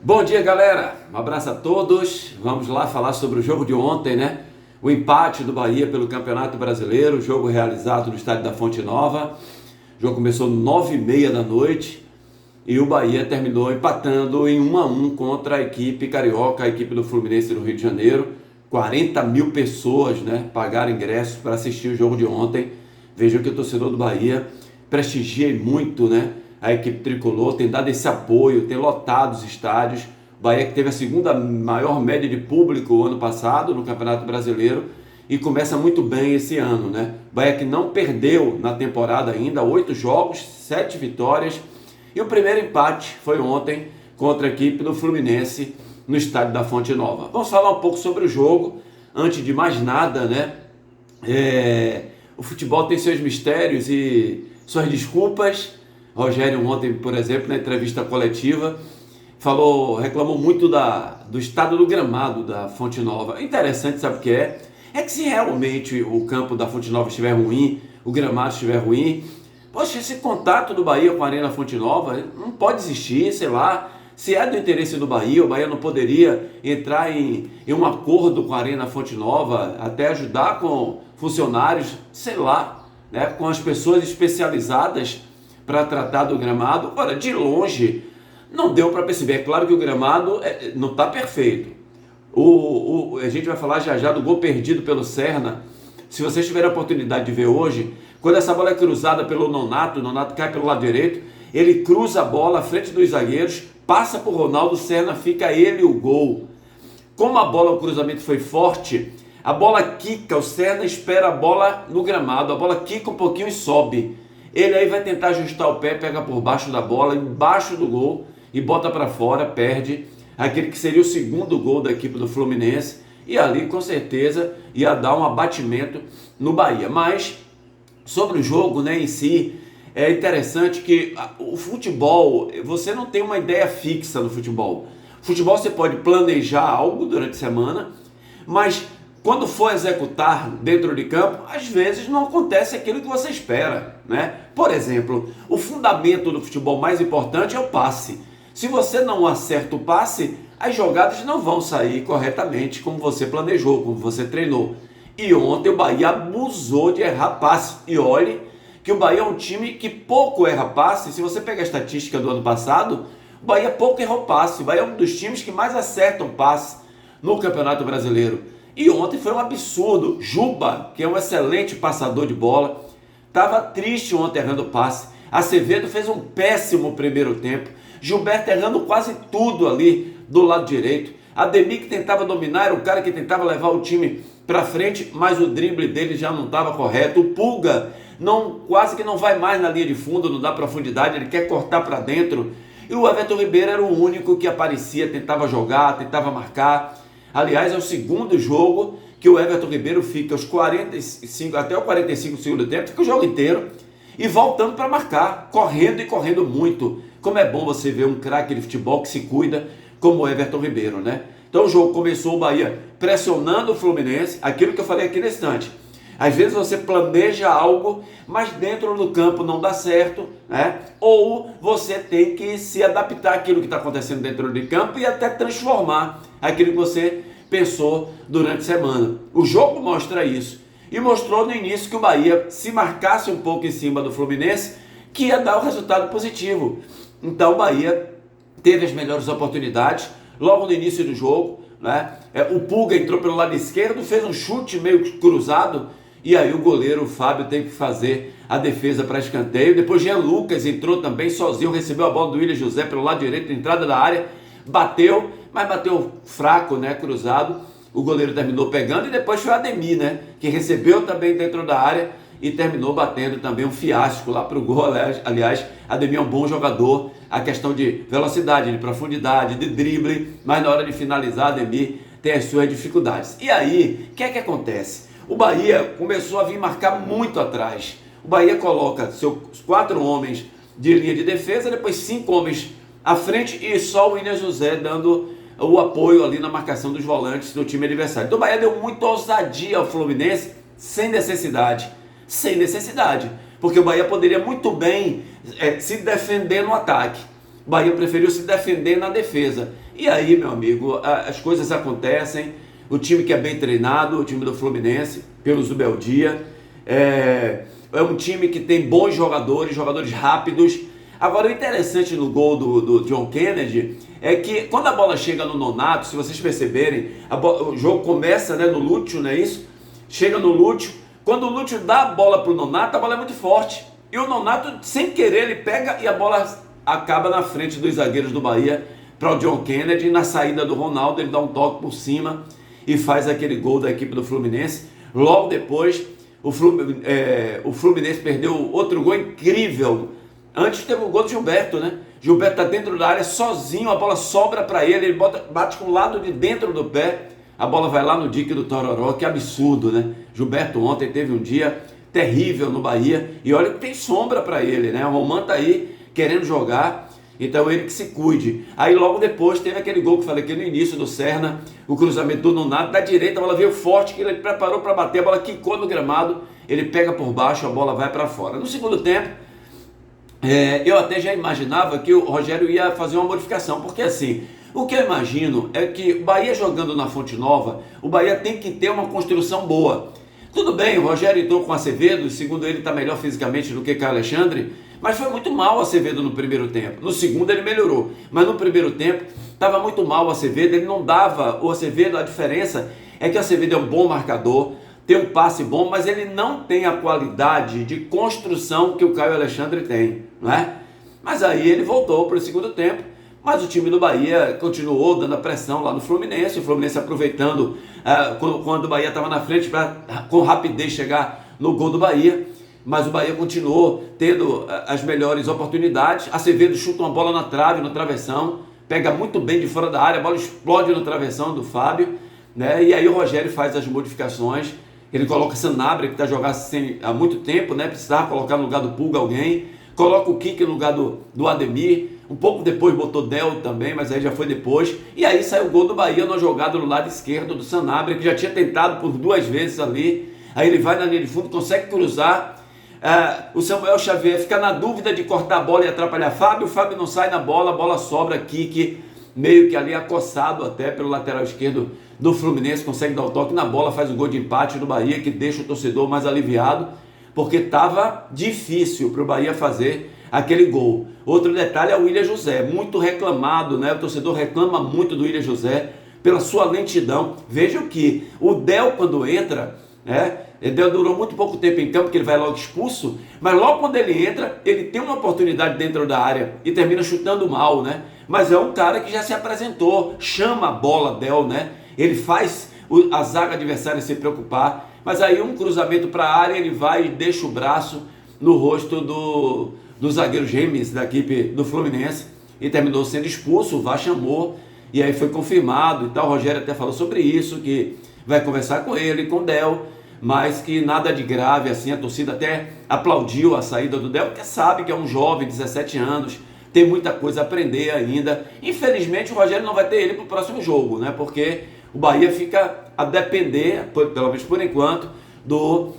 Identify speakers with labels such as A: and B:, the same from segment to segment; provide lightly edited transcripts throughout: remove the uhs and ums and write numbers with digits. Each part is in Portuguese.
A: Bom dia, galera. Um abraço a todos. Vamos lá falar sobre o jogo de ontem, né? O empate do Bahia pelo Campeonato Brasileiro, jogo realizado no estádio da Fonte Nova. O jogo começou 9h30 da noite e o Bahia terminou empatando em 1-1 contra a equipe carioca, a equipe do Fluminense do Rio de Janeiro. 40 mil pessoas, né, pagaram ingressos para assistir o jogo de ontem. Vejam que o torcedor do Bahia prestigia muito, né, a equipe tricolor, tem dado esse apoio, tem lotado os estádios. O Bahia que teve a segunda maior média de público ano passado no Campeonato Brasileiro e começa muito bem esse ano, né? O Bahia que não perdeu na temporada ainda, 8 jogos, 7 vitórias. E o primeiro empate foi ontem contra a equipe do Fluminense no estádio da Fonte Nova. Vamos falar um pouco sobre o jogo. Antes de mais nada, né? O futebol tem seus mistérios e suas desculpas. Rogério ontem, por exemplo, na entrevista coletiva, reclamou muito do estado do gramado da Fonte Nova. Interessante, sabe o que é? É que se realmente o campo da Fonte Nova estiver ruim, o gramado estiver ruim, poxa, esse contato do Bahia com a Arena Fonte Nova não pode existir, sei lá. Se é do interesse do Bahia, o Bahia não poderia entrar em um acordo com a Arena Fonte Nova, até ajudar com funcionários, sei lá, né, com as pessoas especializadas para tratar do gramado. Olha, de longe não deu para perceber. É claro que o gramado não está perfeito. A gente vai falar já do gol perdido pelo Serna. Se vocês tiverem a oportunidade de ver hoje, quando essa bola é cruzada pelo Nonato, o Nonato cai pelo lado direito, ele cruza a bola à frente dos zagueiros, passa por Ronaldo, Serna, fica ele o gol. Como a bola, o cruzamento foi forte, a bola quica, o Serna espera a bola no gramado, a bola quica um pouquinho e sobe. Ele aí vai tentar ajustar o pé, pega por baixo da bola, embaixo do gol e bota para fora, perde aquele que seria o segundo gol da equipe do Fluminense e ali com certeza ia dar um abatimento no Bahia. Mas sobre o jogo, né, em si, é interessante que o futebol, você não tem uma ideia fixa no futebol. Futebol você pode planejar algo durante a semana, mas quando for executar dentro de campo, às vezes não acontece aquilo que você espera, né? Por exemplo, o fundamento do futebol mais importante é o passe. Se você não acerta o passe, as jogadas não vão sair corretamente como você planejou, como você treinou. E ontem o Bahia abusou de errar passe. E olhe que o Bahia é um time que pouco erra passe. Se você pegar a estatística do ano passado, o Bahia pouco errou passe. O Bahia é um dos times que mais acertam passe no Campeonato Brasileiro. E ontem foi um absurdo. Juba, que é um excelente passador de bola, estava triste ontem errando passe. Acevedo fez um péssimo primeiro tempo. Gilberto errando quase tudo ali do lado direito. Ademir, que tentava dominar, era o cara que tentava levar o time para frente, mas o drible dele já não estava correto. O Pulga quase que não vai mais na linha de fundo, não dá profundidade, ele quer cortar para dentro. E o Everton Ribeiro era o único que aparecia, tentava jogar, tentava marcar. Aliás, é o segundo jogo que o Everton Ribeiro fica até o 45 do segundo tempo, fica o jogo inteiro e voltando para marcar, correndo e correndo muito. Como é bom você ver um craque de futebol que se cuida como o Everton Ribeiro, né? Então o jogo começou, o Bahia pressionando o Fluminense, aquilo que eu falei aqui nesse instante. Às vezes você planeja algo, mas dentro do campo não dá certo, né? Ou você tem que se adaptar àquilo que está acontecendo dentro de campo e até transformar aquilo que você pensou durante a semana. O jogo mostra isso. E mostrou no início que o Bahia, se marcasse um pouco em cima do Fluminense, que ia dar o resultado positivo. Então o Bahia teve as melhores oportunidades logo no início do jogo, né? O Pulga entrou pelo lado esquerdo, fez um chute meio cruzado, e aí o goleiro Fábio tem que fazer a defesa para escanteio. Depois Jean Lucas entrou também sozinho, recebeu a bola do Willian José pelo lado direito, entrada da área, bateu, mas bateu fraco, né, cruzado. O goleiro terminou pegando e depois foi o Ademir, né, que recebeu também dentro da área e terminou batendo também um fiasco lá para o gol. Aliás, Ademir é um bom jogador, a questão de velocidade, de profundidade, de drible, mas na hora de finalizar, Ademir tem as suas dificuldades. E aí, o que é que acontece? O Bahia começou a vir marcar muito atrás. O Bahia coloca seus 4 homens de linha de defesa, depois 5 homens à frente e só o Willian José dando o apoio ali na marcação dos volantes do time adversário. Então o Bahia deu muita ousadia ao Fluminense sem necessidade. Porque o Bahia poderia muito bem se defender no ataque. Bahia preferiu se defender na defesa. E aí, meu amigo, as coisas acontecem. O time que é bem treinado, o time do Fluminense, pelo Zubeldia, é um time que tem bons jogadores, jogadores rápidos. Agora, o interessante no gol do John Kennedy é que quando a bola chega no Nonato, se vocês perceberem, o jogo começa, né, no Lúcio, não é isso? Chega no Lúcio. Quando o Lúcio dá a bola para o Nonato, a bola é muito forte. E o Nonato, sem querer, ele pega e a bola acaba na frente dos zagueiros do Bahia para o John Kennedy. Na saída do Ronaldo, ele dá um toque por cima e faz aquele gol da equipe do Fluminense. Logo depois, o Fluminense perdeu outro gol incrível. Antes teve o gol do Gilberto, né? Gilberto está dentro da área sozinho, a bola sobra para ele bate com o lado de dentro do pé, a bola vai lá no dique do Tororó. Que absurdo, né? Gilberto ontem teve um dia terrível no Bahia, e olha que tem sombra para ele, né? O Roman tá aí querendo jogar, então ele que se cuide. Aí logo depois teve aquele gol que eu falei aqui no início do Serna, o cruzamento do Nonato da direita, a bola veio forte, que ele preparou para bater, a bola quicou no gramado, ele pega por baixo, a bola vai para fora. No segundo tempo, eu até já imaginava que o Rogério ia fazer uma modificação, porque assim, o que eu imagino é que o Bahia jogando na Fonte Nova, o Bahia tem que ter uma construção boa. Tudo bem, o Rogério entrou com o Acevedo, segundo ele está melhor fisicamente do que Caio Alexandre, mas foi muito mal o Acevedo no primeiro tempo. No segundo ele melhorou, mas no primeiro tempo estava muito mal o Acevedo, ele não dava, o Acevedo, a diferença é que o Acevedo é um bom marcador, tem um passe bom, mas ele não tem a qualidade de construção que o Caio Alexandre tem, não é? Mas aí ele voltou para o segundo tempo, mas o time do Bahia continuou dando a pressão lá no Fluminense, o Fluminense aproveitando quando o Bahia estava na frente para com rapidez chegar no gol do Bahia, mas o Bahia continuou tendo as melhores oportunidades. Acevedo chuta uma bola na trave, no travessão, pega muito bem de fora da área, a bola explode no travessão do Fábio, né? E aí o Rogério faz as modificações, ele coloca Sanabria, que está jogando há muito tempo, né? Precisava colocar no lugar do Pulga alguém, coloca o Kiki no lugar do Ademir, um pouco depois botou Del também, mas aí já foi depois, e aí saiu o gol do Bahia numa jogada no lado esquerdo do Sanabria, que já tinha tentado por 2 vezes ali, aí ele vai na linha de fundo, consegue cruzar, o Samuel Xavier fica na dúvida de cortar a bola e atrapalhar Fábio, o Fábio não sai na bola, a bola sobra, Kiki meio que ali acossado até pelo lateral esquerdo do Fluminense, consegue dar o toque na bola, faz o gol de empate do Bahia, que deixa o torcedor mais aliviado, porque estava difícil para o Bahia fazer aquele gol. Outro detalhe é o William José, muito reclamado, né? O torcedor reclama muito do William José pela sua lentidão. Vejam que o Del, quando entra, né? O Del durou muito pouco tempo em campo, porque ele vai logo expulso, mas logo quando ele entra, ele tem uma oportunidade dentro da área e termina chutando mal, né? Mas é um cara que já se apresentou, chama a bola, Del, né? Ele faz a zaga adversária se preocupar, mas aí um cruzamento para a área, ele vai e deixa o braço no rosto do zagueiro James, da equipe do Fluminense, e terminou sendo expulso. O VAR chamou, e aí foi confirmado e tal. O Rogério até falou sobre isso, que vai conversar com ele, com o Del, mas que nada de grave assim. A torcida até aplaudiu a saída do Del, porque sabe que é um jovem, 17 anos, tem muita coisa a aprender ainda. Infelizmente o Rogério não vai ter ele para o próximo jogo, né? Porque o Bahia fica a depender, pelo menos por enquanto, do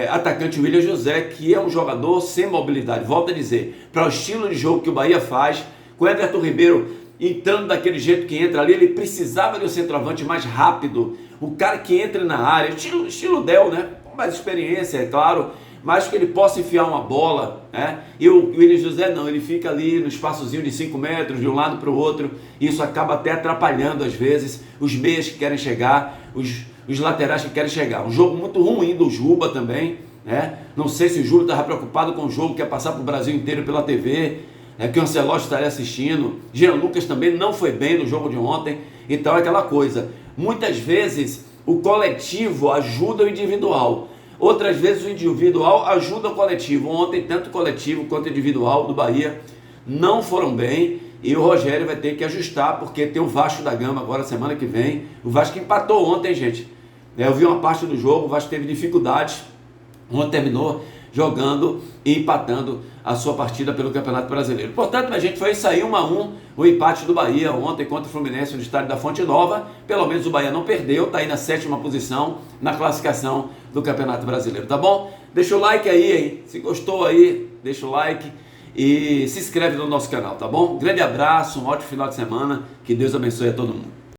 A: atacante William José, que é um jogador sem mobilidade. Volto a dizer, para o estilo de jogo que o Bahia faz, com o Everton Ribeiro entrando daquele jeito que entra ali, ele precisava de um centroavante mais rápido, o cara que entra na área, estilo Del, né? Com mais experiência, é claro, mas que ele possa enfiar uma bola, né? E o William José não, ele fica ali no espaçozinho de 5 metros, de um lado para o outro, e isso acaba até atrapalhando às vezes os meias que querem chegar, os laterais que querem chegar. Um jogo muito ruim do Juba também, né? Não sei se o Júlio estava preocupado com o jogo, quer passar para o Brasil inteiro pela TV, que o Ancelotti estaria assistindo. Jean Lucas também não foi bem no jogo de ontem. Então é aquela coisa, muitas vezes o coletivo ajuda o individual, outras vezes o individual ajuda o coletivo. Ontem tanto o coletivo quanto o individual do Bahia não foram bem, e o Rogério vai ter que ajustar, porque tem o Vasco da Gama agora semana que vem. O Vasco empatou ontem, gente. Eu vi uma parte do jogo, o Vasco teve dificuldades, ontem terminou jogando e empatando a sua partida pelo Campeonato Brasileiro. Portanto, a gente foi sair 1-1, o empate do Bahia ontem contra o Fluminense no estádio da Fonte Nova. Pelo menos o Bahia não perdeu, está aí na 7ª posição na classificação do Campeonato Brasileiro, tá bom? Deixa o like aí, hein? Se gostou aí, deixa o like. e se inscreve no nosso canal, tá bom? Grande abraço, um ótimo final de semana, que Deus abençoe a todo mundo.